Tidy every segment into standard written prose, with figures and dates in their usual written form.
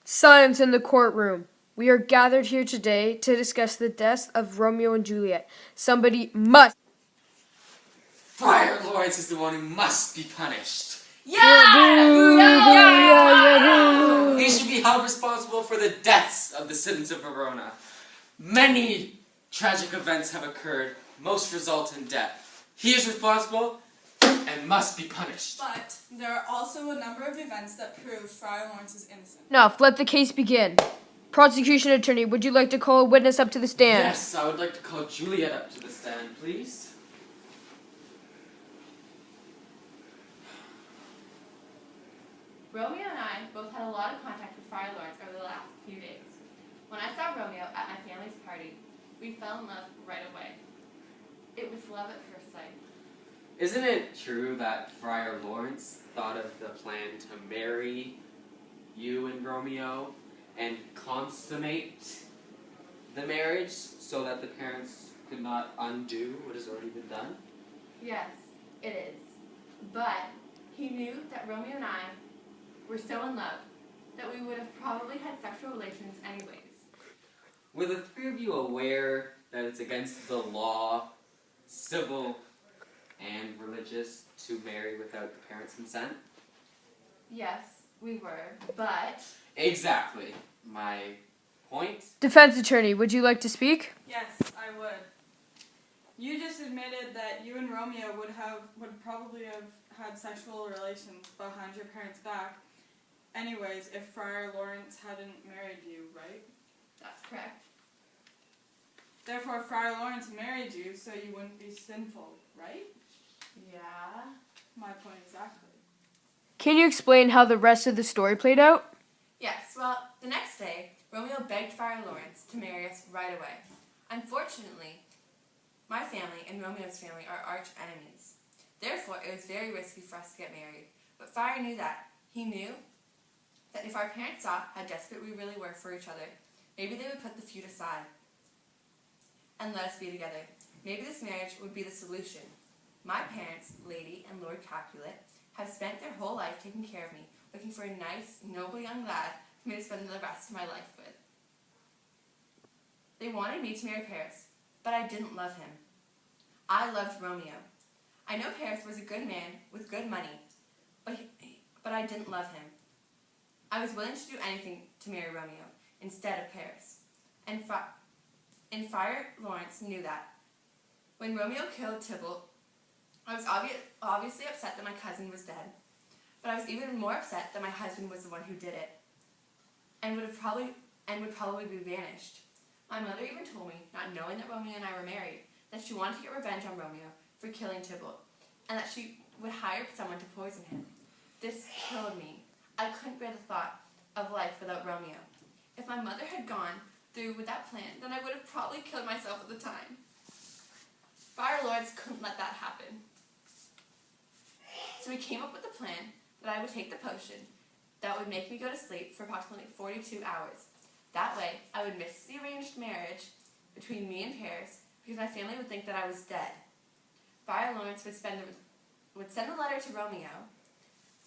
Silence in the courtroom. We are gathered here today to discuss the deaths of Romeo and Juliet. Somebody must. Friar Lawrence is the one who must be punished. He should be held responsible for the deaths of the citizens of Verona. Many tragic events have occurred, most result in death. He is responsible and must be punished. But there are also a number of events that prove Friar Lawrence is innocent. Enough. Let the case begin. Prosecution attorney, would you like to call a witness up to the stand? Yes, I would like to call Juliet up to the stand, please. Romeo and I both had a lot of contact with Friar Lawrence over the last few days. When I saw Romeo at my family's party, we fell in love right away. It was love at first sight. Isn't it true that Friar Lawrence thought of the plan to marry you and Romeo and consummate the marriage so that the parents could not undo what has already been done? Yes, it is. But he knew that Romeo and I were so in love that we would have probably had sexual relations anyways. Were the three of you aware that it's against the law, civil and religious, to marry without the parents' consent? Yes, we were, but... Exactly. My point? Defense attorney, would you like to speak? Yes, I would. You just admitted that you and Romeo would probably have had sexual relations behind your parents' back anyways if Friar Lawrence hadn't married you, right? That's correct. Therefore, Friar Lawrence married you so you wouldn't be sinful, right? Yeah. My point exactly. Can you explain how the rest of the story played out? Yes, well, the next day, Romeo begged Friar Lawrence to marry us right away. Unfortunately, my family and Romeo's family are arch enemies. Therefore, it was very risky for us to get married. But Friar knew that. He knew that if our parents saw how desperate we really were for each other, maybe they would put the feud aside and let us be together. Maybe this marriage would be the solution. My parents, Lady and Lord Capulet, have spent their whole life taking care of me, looking for a nice, noble young lad for me to spend the rest of my life with. They wanted me to marry Paris, but I didn't love him. I loved Romeo. I know Paris was a good man with good money, but I didn't love him. I was willing to do anything to marry Romeo instead of Paris. And Friar Lawrence knew that. When Romeo killed Tybalt, I was obviously upset that my cousin was dead, but I was even more upset that my husband was the one who did it, and would probably be banished. My mother even told me, not knowing that Romeo and I were married, that she wanted to get revenge on Romeo for killing Tybalt, and that she would hire someone to poison him. This killed me. I couldn't bear the thought of life without Romeo. If my mother had gone through with that plan, then I would have probably killed myself at the time. Friar Lawrence couldn't let that happen. So we came up with the plan that I would take the potion that would make me go to sleep for approximately 42 hours. That way, I would miss the arranged marriage between me and Paris because my family would think that I was dead. Friar Lawrence would send a letter to Romeo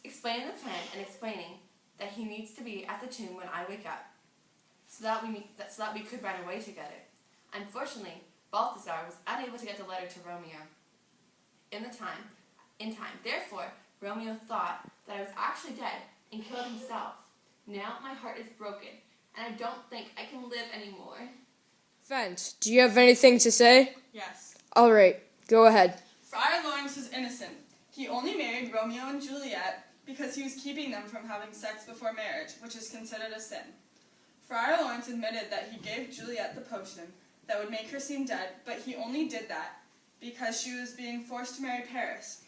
explaining the plan and explaining that he needs to be at the tomb when I wake up so that we could run away together. Unfortunately, Balthazar was unable to get the letter to Romeo in time. Therefore, Romeo thought that I was actually dead and killed himself. Now my heart is broken, and I don't think I can live anymore. Defense, do you have anything to say? Yes. All right, go ahead. Friar Lawrence was innocent. He only married Romeo and Juliet because he was keeping them from having sex before marriage, which is considered a sin. Friar Lawrence admitted that he gave Juliet the potion that would make her seem dead, but he only did that because she was being forced to marry Paris.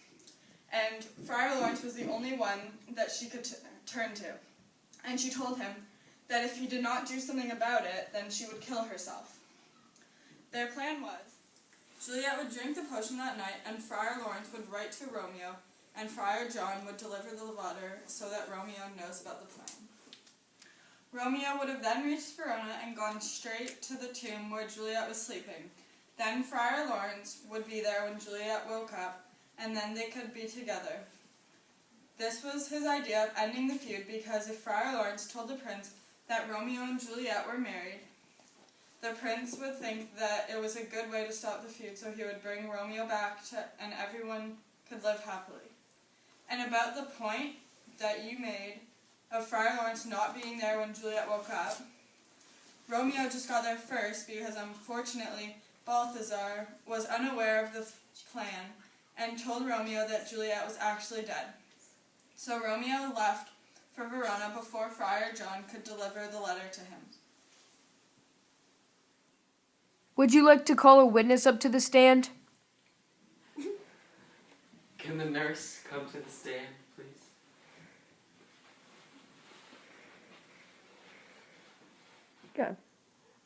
And Friar Lawrence was the only one that she could turn to. And she told him that if he did not do something about it, then she would kill herself. Their plan was, Juliet would drink the potion that night, and Friar Lawrence would write to Romeo, and Friar John would deliver the letter so that Romeo knows about the plan. Romeo would have then reached Verona and gone straight to the tomb where Juliet was sleeping. Then Friar Lawrence would be there when Juliet woke up, and then they could be together. This was his idea of ending the feud because if Friar Lawrence told the prince that Romeo and Juliet were married, the prince would think that it was a good way to stop the feud, so he would bring Romeo back and everyone could live happily. And about the point that you made of Friar Lawrence not being there when Juliet woke up, Romeo just got there first because unfortunately Balthazar was unaware of the plan and told Romeo that Juliet was actually dead. So Romeo left for Verona before Friar John could deliver the letter to him. Would you like to call a witness up to the stand? Can the nurse come to the stand, please? Go.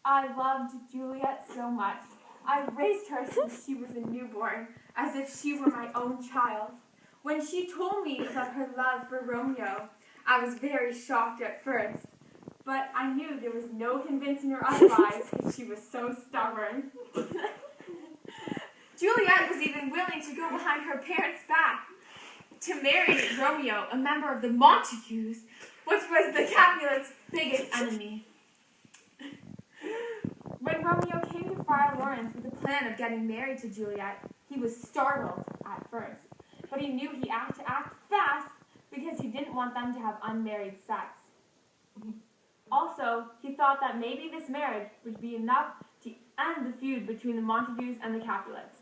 I loved Juliet so much. I raised her since she was a newborn, as if she were my own child. When she told me of her love for Romeo, I was very shocked at first, but I knew there was no convincing her otherwise because she was so stubborn. Juliet was even willing to go behind her parents' back to marry Romeo, a member of the Montagues, which was the Capulets' biggest enemy. When Romeo came to Friar Lawrence with the plan of getting married to Juliet, he was startled at first, but he knew he had to act fast because he didn't want them to have unmarried sex. Also, he thought that maybe this marriage would be enough to end the feud between the Montagues and the Capulets.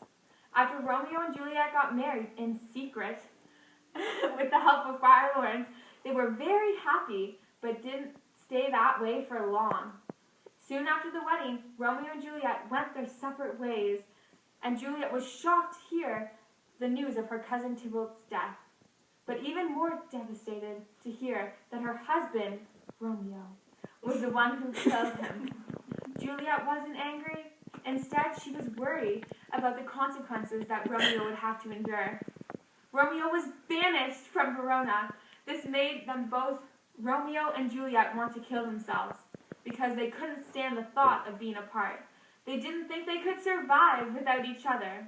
After Romeo and Juliet got married in secret, with the help of Friar Lawrence, they were very happy, but didn't stay that way for long. Soon after the wedding, Romeo and Juliet went their separate ways, and Juliet was shocked to hear the news of her cousin Tybalt's death, but even more devastated to hear that her husband, Romeo, was the one who killed him. Juliet wasn't angry. Instead, she was worried about the consequences that Romeo would have to endure. Romeo was banished from Verona. This made them both, Romeo and Juliet, want to kill themselves because they couldn't stand the thought of being apart. They didn't think they could survive without each other.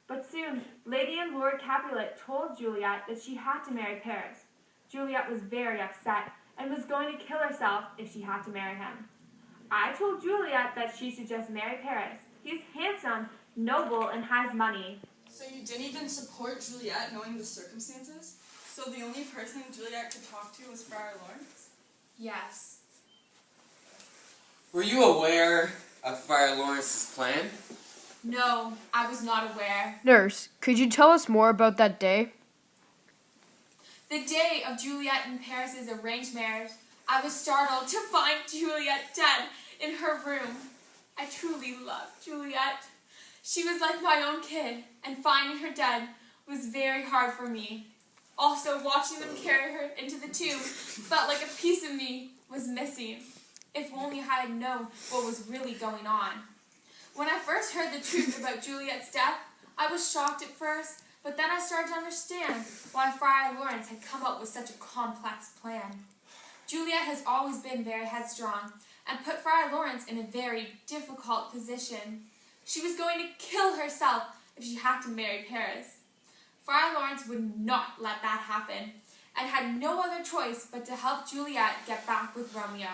But soon, Lady and Lord Capulet told Juliet that she had to marry Paris. Juliet was very upset and was going to kill herself if she had to marry him. I told Juliet that she should just marry Paris. He's handsome, noble, and has money. So you didn't even support Juliet knowing the circumstances? So the only person Juliet could talk to was Friar Lawrence? Yes. Were you aware of Friar Lawrence's plan? No, I was not aware. Nurse, could you tell us more about that day? The day of Juliet and Paris's arranged marriage, I was startled to find Juliet dead in her room. I truly loved Juliet. She was like my own kid, and finding her dead was very hard for me. Also, watching them carry her into the tomb felt like a piece of me was missing. If only I had known what was really going on. When I first heard the truth about Juliet's death, I was shocked at first, but then I started to understand why Friar Lawrence had come up with such a complex plan. Juliet has always been very headstrong and put Friar Lawrence in a very difficult position. She was going to kill herself if she had to marry Paris. Friar Lawrence would not let that happen and had no other choice but to help Juliet get back with Romeo.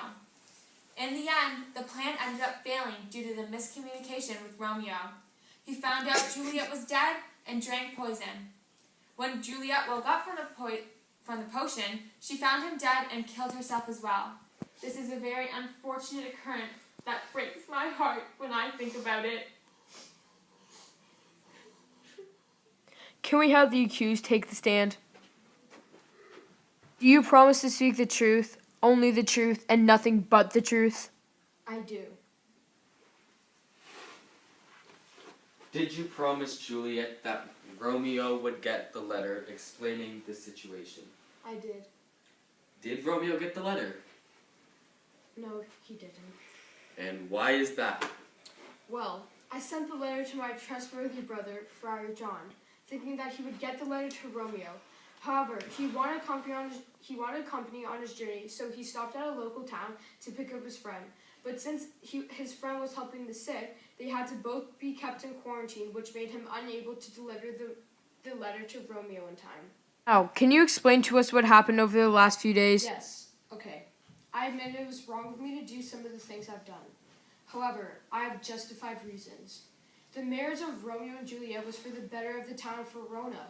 In the end, the plan ended up failing due to the miscommunication with Romeo. He found out Juliet was dead and drank poison. When Juliet woke up from the potion, she found him dead and killed herself as well. This is a very unfortunate occurrence that breaks my heart when I think about it. Can we have the accused take the stand? Do you promise to speak the truth, only the truth, and nothing but the truth? I do. Did you promise Juliet that Romeo would get the letter explaining the situation? I did. Did Romeo get the letter? No, he didn't. And why is that? Well, I sent the letter to my trustworthy brother, Friar John, thinking that he would get the letter to Romeo. However, he wanted company on his journey, so he stopped at a local town to pick up his friend. But since his friend was helping the sick, they had to both be kept in quarantine, which made him unable to deliver the letter to Romeo in time. Now, can you explain to us what happened over the last few days? Yes, okay. I I admit it was wrong of me to do some of the things I've done. However, I have justified reasons. The marriage of Romeo and Juliet was for the better of the town of Verona.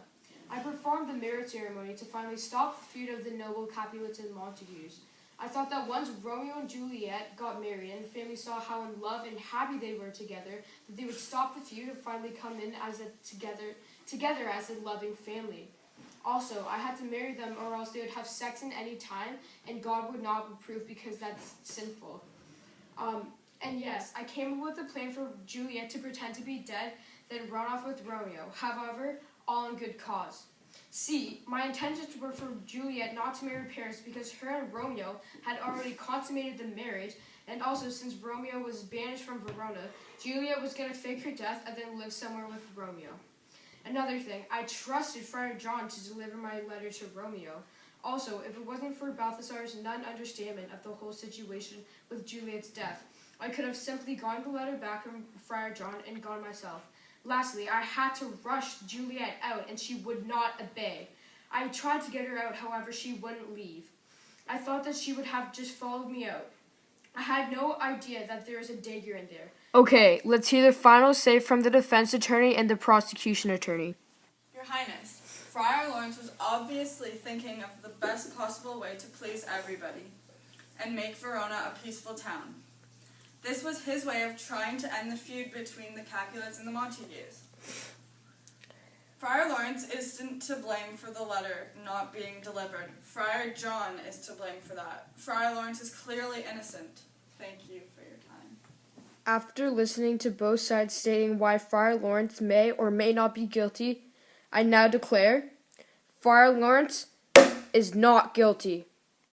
I performed the marriage ceremony to finally stop the feud of the noble Capulets and Montagues. I thought that once Romeo and Juliet got married and the family saw how in love and happy they were together, that they would stop the feud and finally come in as together as a loving family. Also, I had to marry them or else they would have sex in any time and God would not approve because that's sinful. And yes, I came up with a plan for Juliet to pretend to be dead, then run off with Romeo. However, all in good cause. See, my intentions were for Juliet not to marry Paris because her and Romeo had already consummated the marriage, and also since Romeo was banished from Verona, Juliet was going to fake her death and then live somewhere with Romeo. Another thing, I trusted Friar John to deliver my letter to Romeo. Also, if it wasn't for Balthasar's non-understanding of the whole situation with Juliet's death, I could have simply gotten the letter back from Friar John and gone myself. Lastly, I had to rush Juliet out, and she would not obey. I tried to get her out, however, she wouldn't leave. I thought that she would have just followed me out. I had no idea that there was a dagger in there. Okay, let's hear the final say from the defense attorney and the prosecution attorney. Your Highness, Friar Lawrence was obviously thinking of the best possible way to please everybody and make Verona a peaceful town. This was his way of trying to end the feud between the Capulets and the Montagues. Friar Lawrence isn't to blame for the letter not being delivered. Friar John is to blame for that. Friar Lawrence is clearly innocent. Thank you for your time. After listening to both sides stating why Friar Lawrence may or may not be guilty, I now declare Friar Lawrence is not guilty.